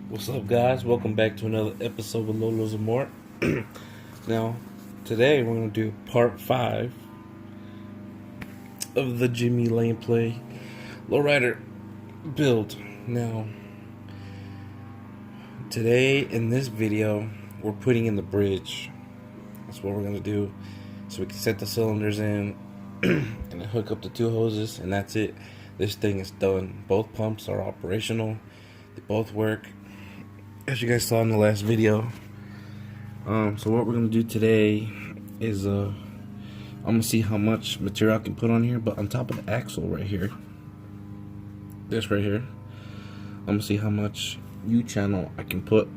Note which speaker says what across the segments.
Speaker 1: What's up, guys? Welcome back to another episode with Lolos and More. Now, today we're going to do part 5 of the Jimmy Lane Play Lowrider build. Now, today in this video, we're putting in the bridge. That's what we're going to do. So we can set the cylinders in and then hook up the two hoses, and that's it. This thing is done. Both pumps are operational. They both work, as you guys saw in the last video. So what we're gonna do today is I'm gonna see how much material I can put on here, but on top of the axle right here, this right here, I'm gonna see how much U-channel I can put,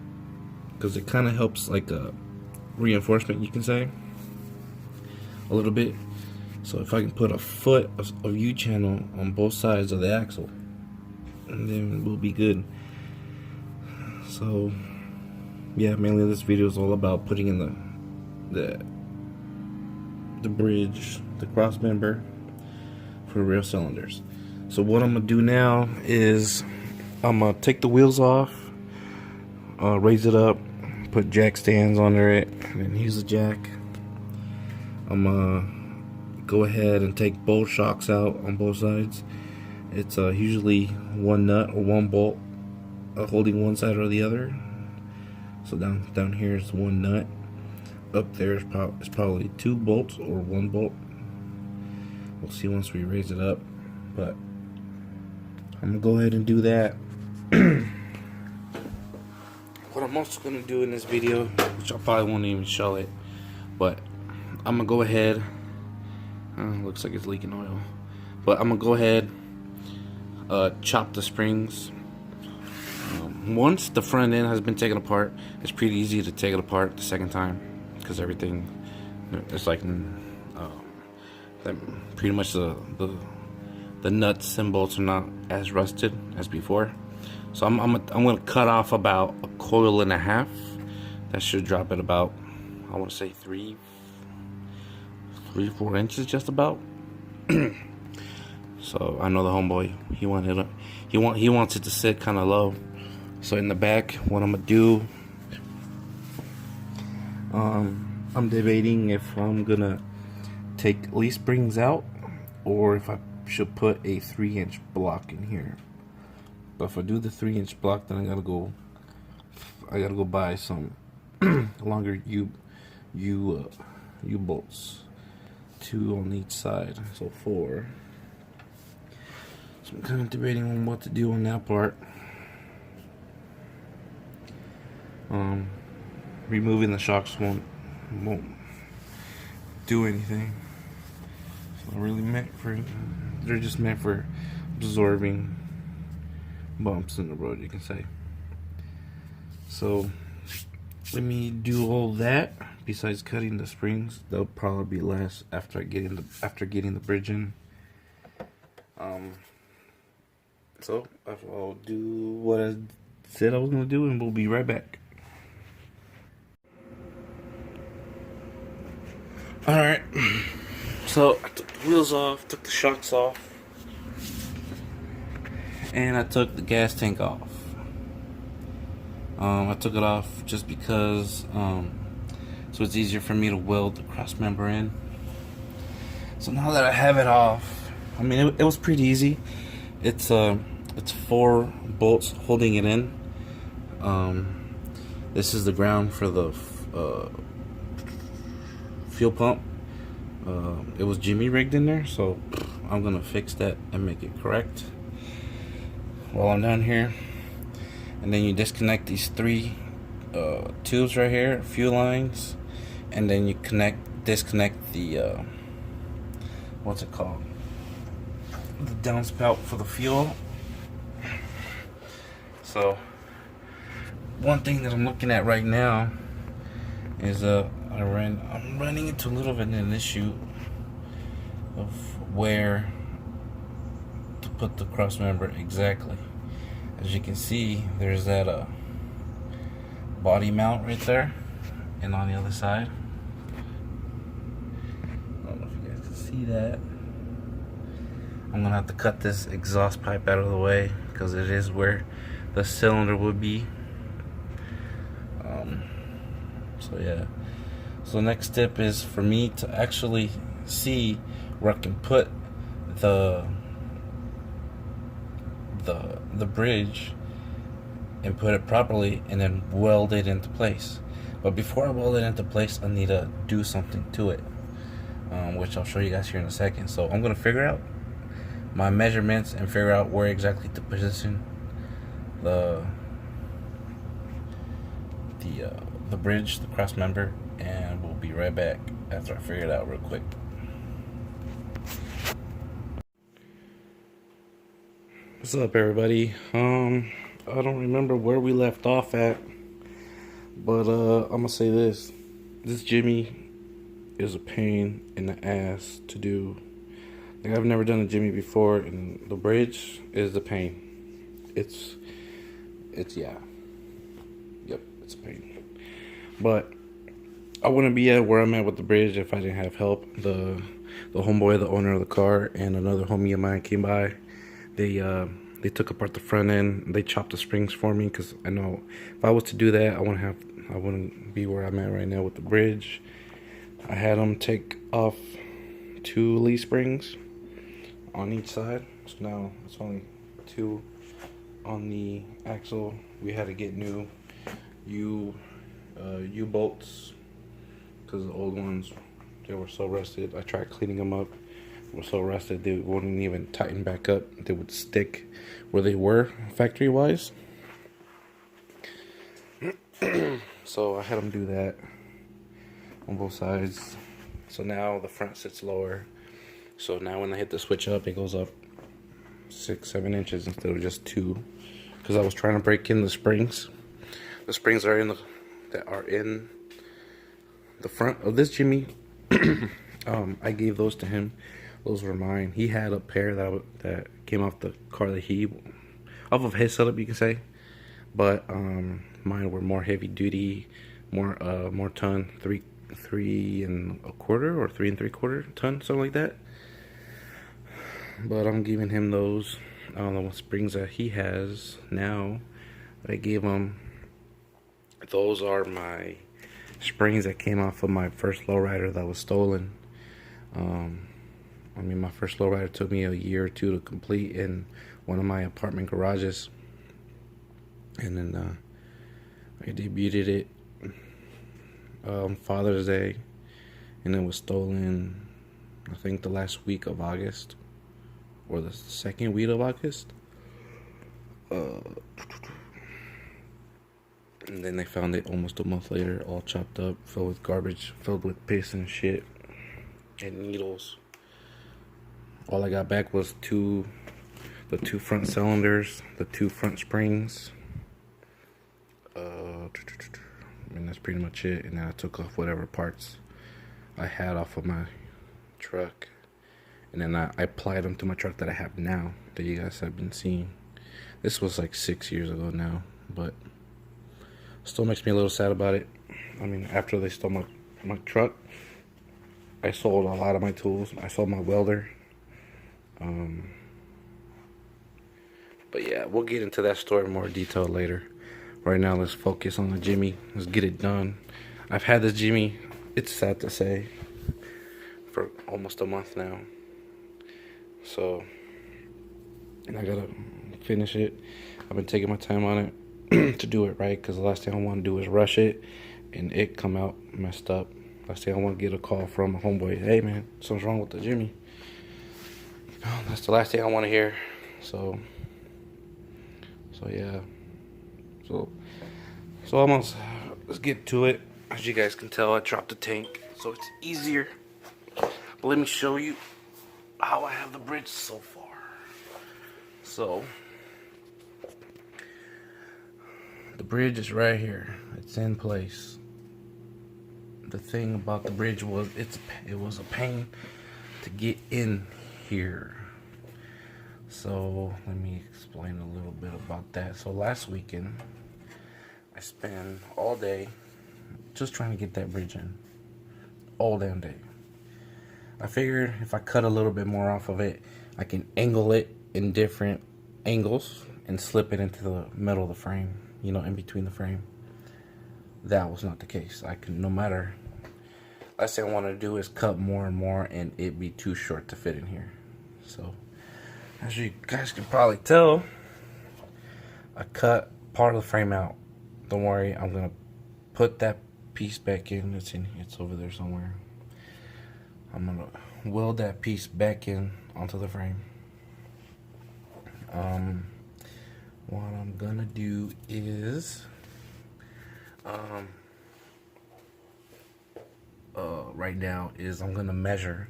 Speaker 1: because it kind of helps like a reinforcement, you can say, a little bit. So if I can put a foot of U-channel on both sides of the axle, and then we'll be good. So yeah, mainly this video is all about putting in the bridge, the cross member for real cylinders. So what I'm gonna do now is I'm gonna take the wheels off, raise it up, put jack stands under it, and use the jack. I'm gonna go ahead and take both shocks out on both sides. It's usually one nut or one bolt holding one side or the other. So down here is one nut. Up there is probably two bolts or one bolt. We'll see once we raise it up. But I'm gonna go ahead and do that. What I'm also gonna do in this video, which I probably won't even show it, but I'm gonna go ahead. Looks like it's leaking oil. But I'm gonna go ahead, chop the springs. Once the front end has been taken apart, it's pretty easy to take it apart the second time, because everything, it's like pretty much the nuts and bolts are not as rusted as before. So I'm gonna cut off about a coil and a half. That should drop at about, I want to say 3-4 inches, just about. So I know the homeboy, he wants it to sit kind of low. So in the back, what I'm gonna do, I'm debating if I'm gonna take leaf springs out or if I should put a 3-inch block in here. But if I do the 3-inch block, then I gotta go buy some longer U bolts, 2 on each side, so 4. So I'm kind of debating on what to do on that part. Removing the shocks won't do anything. It's not really meant for. They're just meant for absorbing bumps in the road, you can say. So let me do all that. Besides cutting the springs, they'll probably be last after getting the bridge in. So I'll do what I said I was gonna do, and we'll be right back. Alright, so I took the wheels off, took the shocks off, and I took the gas tank off. I took it off just because so it's easier for me to weld the cross member in. So now that I have it off, I mean it was pretty easy. It's 4 bolts holding it in. This is the ground for the fuel pump. It was Jimmy rigged in there, so I'm gonna fix that and make it correct while I'm down here. And then you disconnect these 3 tubes right here, fuel lines, and then you disconnect the what's it called, the downspout for the fuel. So one thing that I'm looking at right now is I'm running into a little bit of an issue of where to put the cross member exactly. As you can see, there's that body mount right there, and on the other side, I don't know if you guys can see that. I'm gonna have to cut this exhaust pipe out of the way because it is where the cylinder would be. So yeah. So next step is for me to actually see where I can put the the bridge and put it properly, and then weld it into place. But before I weld it into place, I need to do something to it, which I'll show you guys here in a second. So I'm gonna figure out my measurements and figure out where exactly to position the bridge, the cross member, and we'll be right back after I figure it out real quick. What's up, everybody? I don't remember where we left off at, but I'm gonna say this: this Jimmy is a pain in the ass to do. Like, I've never done a Jimmy before, and the bridge is a pain. It's yeah, yep, it's a pain. But I wouldn't be at where I'm at with the bridge if I didn't have help. The homeboy, the owner of the car, and another homie of mine came by. They took apart the front end. They chopped the springs for me, because I know if I was to do that, I wouldn't be where I'm at right now with the bridge. I had them take off 2 leaf springs on each side. So now it's only 2 on the axle. We had to get new U-bolts, because the old ones, they were so rusted. I tried cleaning them up. They were so rusted they wouldn't even tighten back up. They would stick where they were factory wise. So I had them do that on both sides. So now the front sits lower. So now when I hit the switch up, it goes up 6-7 inches instead of just 2. Because I was trying to break in the springs. The springs are in the front of this Jimmy. I gave those to him. Those were mine. He had a pair that came off the car off of his setup, you can say. But mine were more heavy duty, more ton, 3 1/4 or 3 3/4 ton, something like that. But I'm giving him those. I don't know what springs that he has now. I gave him. Those are my springs that came off of my first lowrider that was stolen. I mean, my first lowrider took me a year or 2 to complete in one of my apartment garages. And then I debuted it Father's Day, and it was stolen, I think, the last week of August, or the second week of August. And then they found it almost a month later, all chopped up, filled with garbage, filled with piss and shit, and needles. All I got back was the 2 front cylinders, the 2 front springs. And that's pretty much it. And then I took off whatever parts I had off of my truck, and then I applied them to my truck that I have now, that you guys have been seeing. This was like 6 years ago now, but still makes me a little sad about it. I mean, after they stole my truck, I sold a lot of my tools. I sold my welder. But yeah, we'll get into that story in more detail later. Right now, let's focus on the Jimmy. Let's get it done. I've had this Jimmy, it's sad to say, for almost a month now. So, and I gotta finish it. I've been taking my time on it to do it right, because the last thing I want to do is rush it and it come out messed up. Last thing I want to get a call from a homeboy, hey man, something's wrong with the Jimmy. That's the last thing I want to hear. So yeah. So almost, let's get to it. As you guys can tell, I dropped the tank, so it's easier. But let me show you how I have the bridge so far. So the bridge is right here. It's in place. The thing about the bridge was it was a pain to get in here. So let me explain a little bit about that. So last weekend, I spent all day just trying to get that bridge in. All damn day. I figured if I cut a little bit more off of it, I can angle it in different angles and slip it into the middle of the frame, you know, in between the frame. that was not the case. I can, no matter, last thing I want to do is cut more and more and it be too short to fit in here. So as you guys can probably tell, I cut part of the frame out. Don't worry, I'm gonna put that piece back in. It's in here, it's over there somewhere. I'm gonna weld that piece back in onto the frame. What I'm gonna do is right now is I'm gonna measure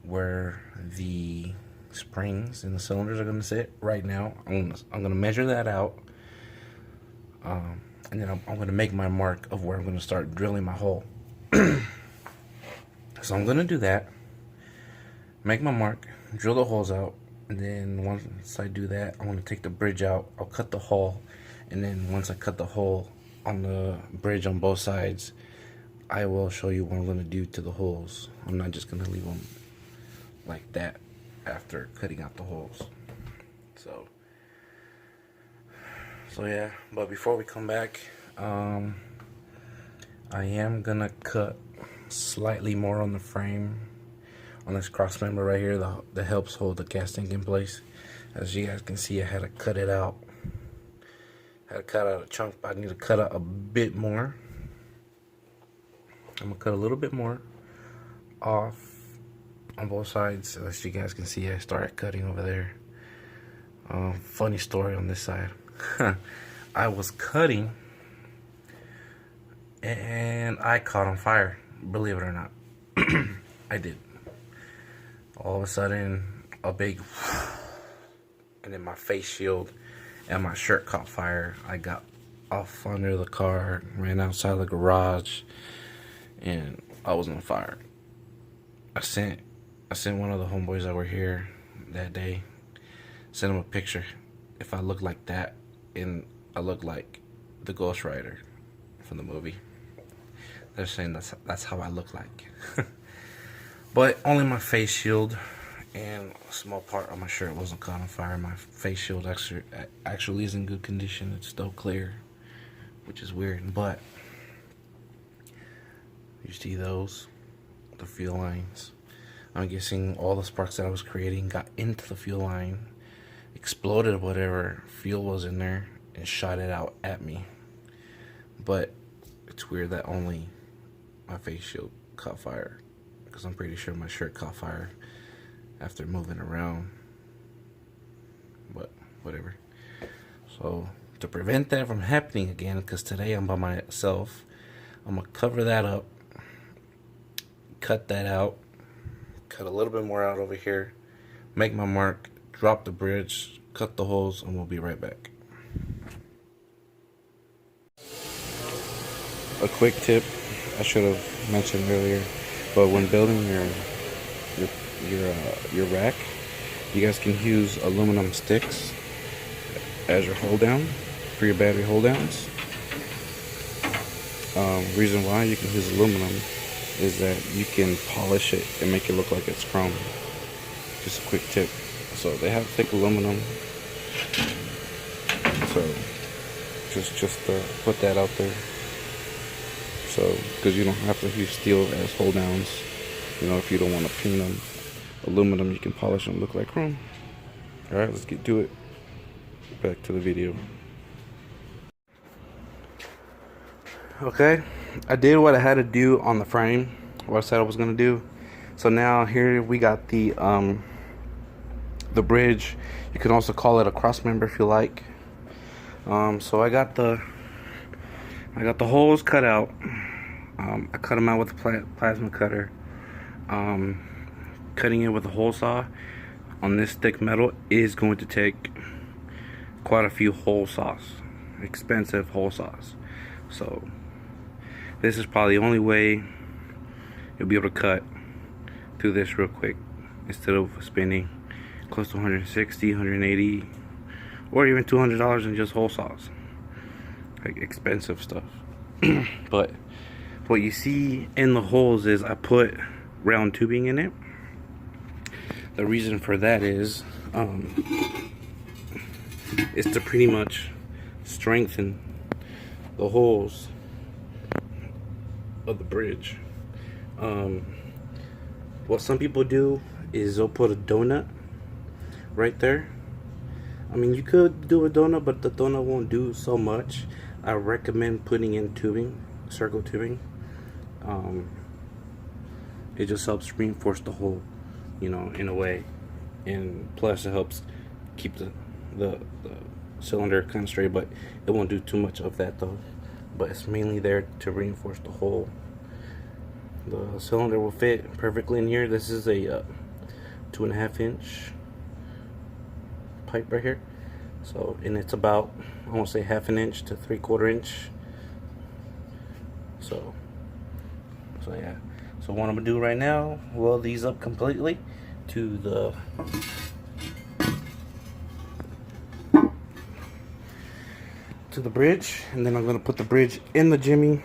Speaker 1: where the springs and the cylinders are gonna sit. Right now I'm gonna measure that out, and then I'm gonna make my mark of where I'm gonna start drilling my hole. So I'm gonna do that, make my mark, drill the holes out, and then once I do that, I'm gonna take the bridge out. I'll cut the hole, and then once I cut the hole on the bridge on both sides, I will show you what I'm gonna do to the holes. I'm not just gonna leave them like that after cutting out the holes. So yeah, but before we come back, I am gonna cut slightly more on the frame on this cross member right here that helps hold the gas tank in place. As you guys can see, I had to cut it out. I had to cut out a chunk, but I need to cut out a bit more. I'm gonna cut a little bit more off on both sides. As you guys can see, I started cutting over there. Funny story on this side. I was cutting and I caught on fire, believe it or not. I did. All of a sudden, a big, and then my face shield and my shirt caught fire. I got off under the car, ran outside the garage, and I was on fire. I sent one of the homeboys that were here that day, sent him a picture. If I look like that, and I look like the Ghost Rider from the movie. They're saying that's how I look like. But only my face shield and a small part of my shirt wasn't caught on fire. My face shield actually is in good condition. It's still clear, which is weird. But you see those, the fuel lines. I'm guessing all the sparks that I was creating got into the fuel line, exploded whatever fuel was in there, and shot it out at me. But it's weird that only my face shield caught fire, because I'm pretty sure my shirt caught fire after moving around. But whatever. So to prevent that from happening again, because today I'm by myself, I'm gonna cover that up, cut that out, cut a little bit more out over here, make my mark, drop the bridge, cut the holes, and we'll be right back. A quick tip I should have mentioned earlier, but when building your rack, you guys can use aluminum sticks as your hold down for your battery hold downs. Reason why you can use aluminum is that you can polish it and make it look like it's chrome. Just a quick tip. So they have thick aluminum, so just put that out there. So because you don't have to use steel as hold downs, you know, if you don't want to paint them aluminum, you can polish them, look like chrome. All right, let's get to it. Back to the video. Okay, I did what I had to do on the frame, what I said I was gonna do. So now here we got the bridge. You can also call it a cross member if you like. So I got the holes cut out. I cut them out with a plasma cutter. Cutting it with a hole saw on this thick metal is going to take quite a few hole saws, expensive hole saws. So this is probably the only way you'll be able to cut through this real quick, instead of spending close to 160, 180, or even $200 in just hole saws, like expensive stuff. But what you see in the holes is I put round tubing in it. The reason for that is to pretty much strengthen the holes of the bridge. What some people do is they'll put a donut right there. I mean, you could do a donut, but the donut won't do so much. I recommend putting in tubing, circle tubing. It just helps reinforce the hole, you know, in a way, and plus it helps keep the cylinder kind of straight. But it won't do too much of that though. But it's mainly there to reinforce the hole. The cylinder will fit perfectly in here. This is a 2.5 inch pipe right here. So, and it's about, I want to say 1/2 inch to 3/4 inch. So yeah. So what I'm gonna do right now, weld these up completely to the bridge, and then I'm gonna put the bridge in the jimmy,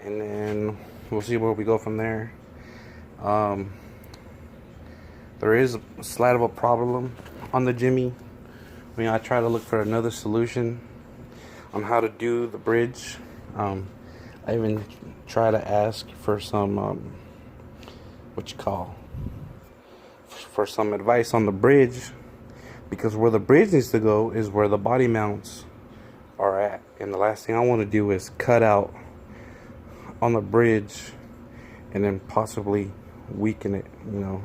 Speaker 1: and then we'll see where we go from there. There is a slight of a problem on the jimmy. I mean, I try to look for another solution on how to do the bridge. I even try to ask for some for some advice on the bridge, because where the bridge needs to go is where the body mounts are at, and the last thing I want to do is cut out on the bridge and then possibly weaken it, you know.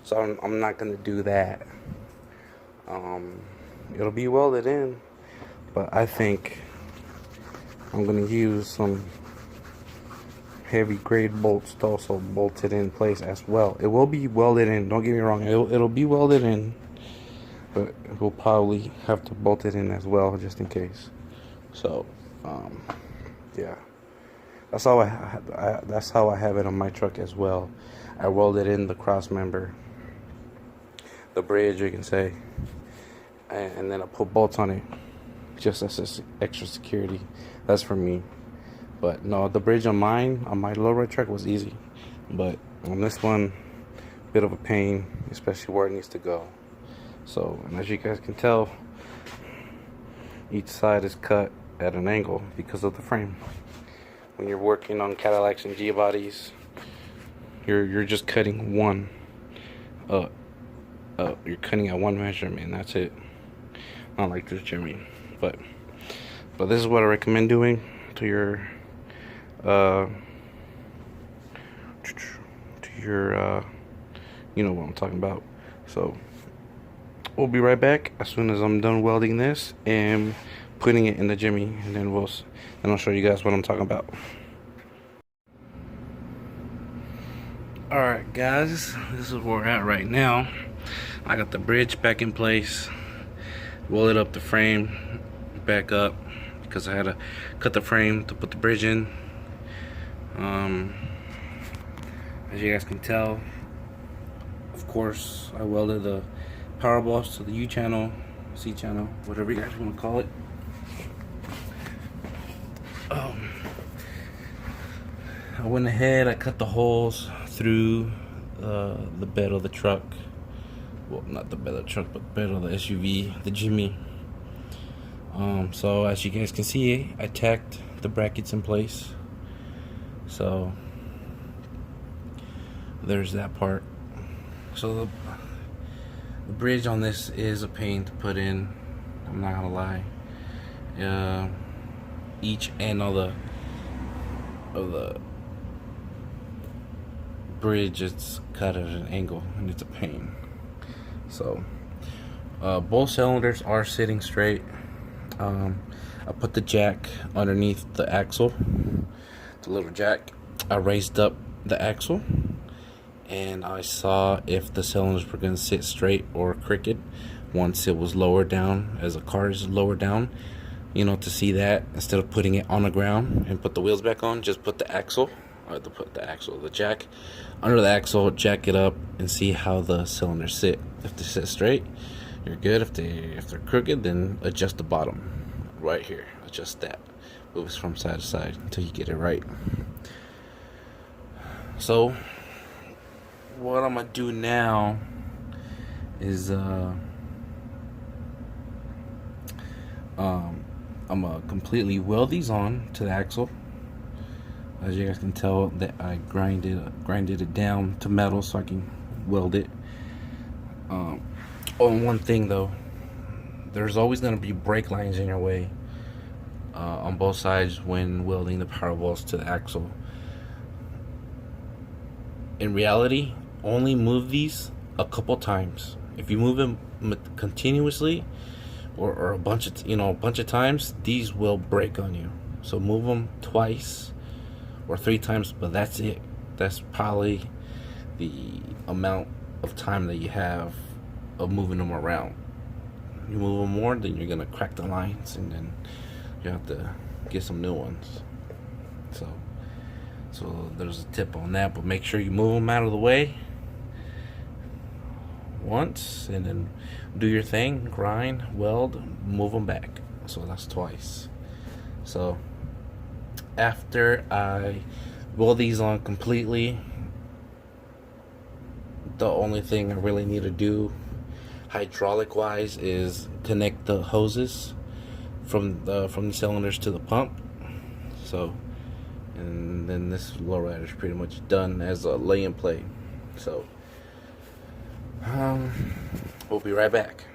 Speaker 1: So I'm not gonna do that. It'll be welded in, but I think I'm gonna use some heavy grade bolts to also bolt it in place as well. It will be welded in, don't get me wrong, it'll be welded in, but we'll probably have to bolt it in as well just in case. So yeah, that's how I have it on my truck as well. I welded in the cross member, the bridge you can say, and then I put bolts on it just as extra security. That's for me. But no, the bridge on my Lowrider truck was easy, but on this one, bit of a pain, especially where it needs to go. So, and as you guys can tell, each side is cut at an angle because of the frame. When you're working on Cadillacs and G bodies, you're just cutting one. You're cutting at one measurement. That's it. Not like this Jimmy, but this is what I recommend doing to your you know what I'm talking about. So we'll be right back as soon as I'm done welding this and putting it in the jimmy, and then I'll show you guys what I'm talking about. Alright guys, this is where we're at right now. I got the bridge back in place, welded up the frame back up because I had to cut the frame to put the bridge in. As you guys can tell, of course, I welded the power bolts to the U channel, C channel, whatever you guys want to call it. I went ahead, I cut the holes through the bed of the truck. Well, not the bed of the truck, but the bed of the SUV, the Jimmy. So as you guys can see, I tacked the brackets in place. So there's that part. So the bridge on this is a pain to put in, I'm not gonna lie. Each end of the bridge, it's cut at an angle and it's a pain. So both cylinders are sitting straight. I put the jack underneath the axle, the little jack. I raised up the axle and I saw if the cylinders were going to sit straight or crooked once it was lowered down, as a car is lowered down, you know, to see that instead of putting it on the ground and put the wheels back on, just put the axle, or the jack under the axle, jack it up and see how the cylinders sit. If they sit straight, you're good. If they're crooked, then adjust the bottom right here, adjust that, moves from side to side until you get it right. So what I'm gonna do now is I'm gonna completely weld these on to the axle. as you guys can tell, that I grinded it down to metal so I can weld it. On one thing though, there's always going to be brake lines in your way on both sides when welding the power walls to the axle. In reality, only move these a couple times. If you move them continuously or a bunch of times, these will break on you. So move them twice or 3 times, but that's it. That's probably the amount of time that you have of moving them around. You move them more, then you're gonna crack the lines, and then you have to get some new ones. So there's a tip on that, but make sure you move them out of the way once, and then do your thing, grind, weld, move them back. So that's twice. So after I weld these on completely, the only thing I really need to do hydraulic wise is connect the hoses from the cylinders to the pump. So, and then this lowrider is pretty much done as a lay and play. So we'll be right back.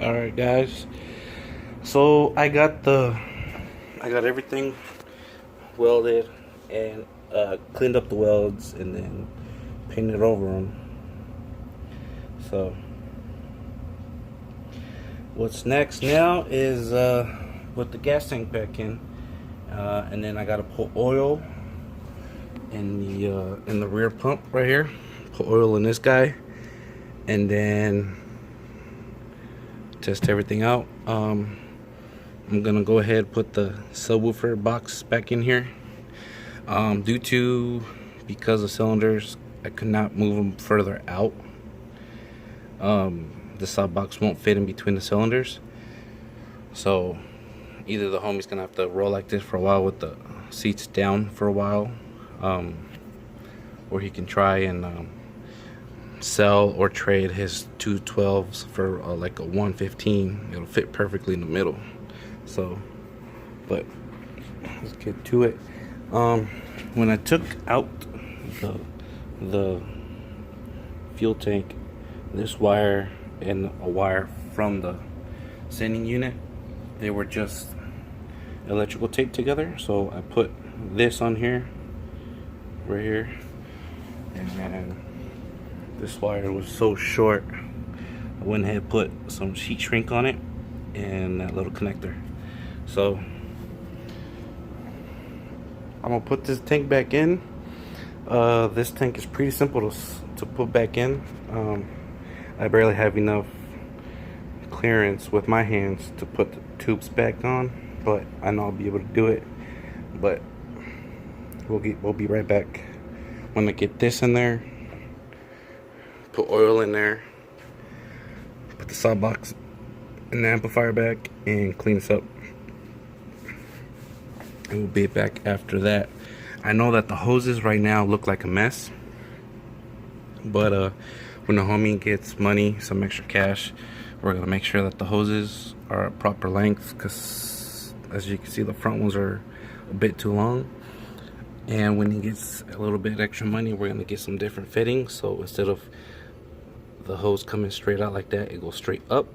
Speaker 1: Alright guys, so I got everything welded and cleaned up the welds and then painted over them. So what's next now is put the gas tank back in, and then I gotta put oil in the rear pump right here. Put oil in this guy, and then test everything out. I'm gonna go ahead and put the subwoofer box back in here. Because of cylinders, I could not move them further out. The sub box won't fit in between the cylinders, so either the homie's gonna have to roll like this for a while with the seats down for a while, or he can try and sell or trade his 212s for like a 115. It'll fit perfectly in the middle. So, but let's get to it. When I took out the fuel tank, this wire and a wire from the sending unit, they were just electrical taped together. So I put this on here, right here, and then this wire was so short, I went ahead and put some heat shrink on it and that little connector. So I'm gonna put this tank back in. This tank is pretty simple to put back in. I barely have enough clearance with my hands to put the tubes back on, but I know I'll be able to do it. But we'll be right back when I get this in there, put oil in there, put the saw box and the amplifier back, and clean this up. And we'll be back after that. I know that the hoses right now look like a mess, but when the homie gets money, some extra cash, we're gonna make sure that the hoses are at proper length, because as you can see, the front ones are a bit too long. And when he gets a little bit extra money, we're gonna get some different fittings. So instead of the hose coming straight out like that, it goes straight up,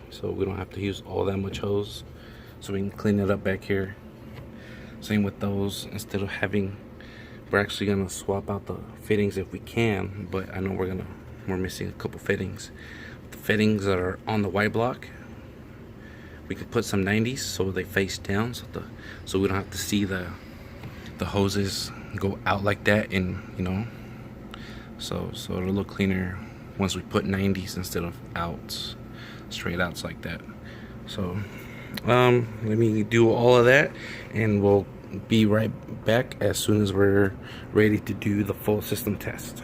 Speaker 1: so we don't have to use all that much hose, so we can clean it up back here. Same with those. Instead of having, we're actually gonna swap out the fittings if we can, but I know we're missing a couple fittings. The fittings that are on the white block, we could put some 90s so they face down, so we don't have to see the hoses go out like that, and so it'll look cleaner once we put 90s instead of outs, straight outs like that. So let me do all of that, and we'll be right back as soon as we're ready to do the full system test.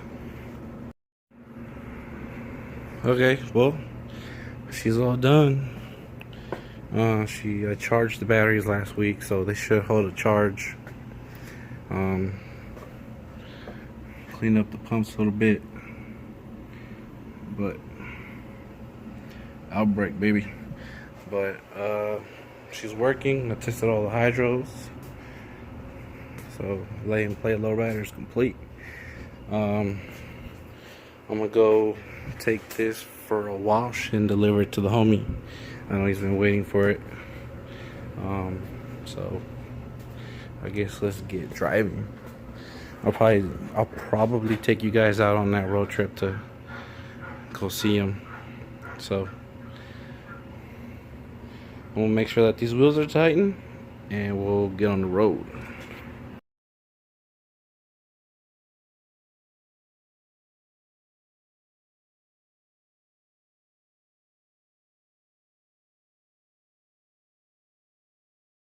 Speaker 1: Okay, well, she's all done. I charged the batteries last week, so they should hold a charge. Clean up the pumps a little bit, but outbreak, baby. But she's working. I tested all the hydros. So lay and play Lowrider is complete. I'm gonna go take this for a wash and deliver it to the homie. I know he's been waiting for it. So I guess let's get driving. I'll probably take you guys out on that road trip to go see him. So I'm gonna make sure that these wheels are tightened and we'll get on the road.